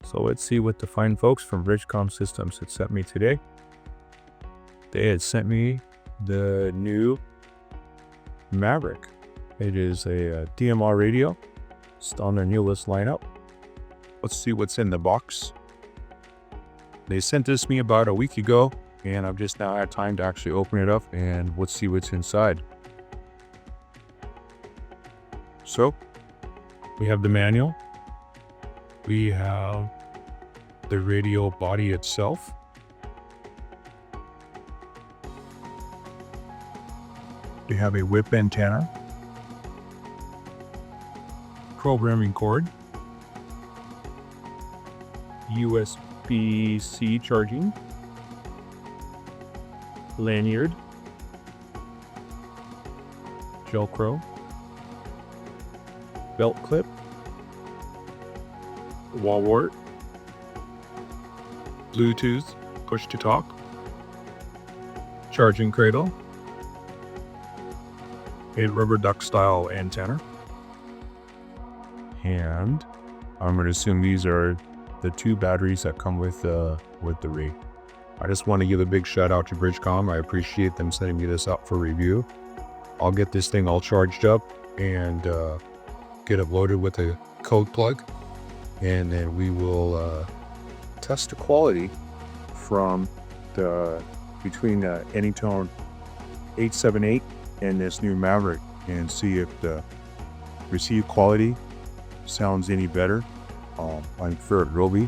So let's see what the fine folks from BridgeCom Systems had sent me today. They had sent me the new Maverick. It is a DMR radio. It's on their newest lineup. Let's see what's in the box. They sent this to me about a week ago, and I've just now had time to actually open it up and let's see what's inside. So, we have the manual. We have the radio body itself. We have a whip antenna, programming cord, USB-C charging, lanyard, Velcro, belt clip, wall wart, Bluetooth push to talk, charging cradle, a rubber duck style antenna, and I'm going to assume these are the 2 batteries that come with the rig. I just want to give a big shout out to BridgeCom. I appreciate them sending me this out for review. I'll get this thing all charged up and get it loaded with a Codeplug, and then we will test the quality from between the AnyTone 878 and this new Maverick, and see if the received quality sounds any better. I'm sure it will be,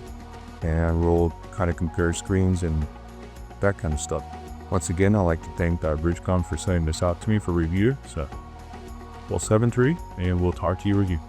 and we'll kind of compare screens and that kind of stuff. Once again, I'd like to thank BridgeCom for sending this out to me for review. So, we'll 7-3, and we'll talk to you again.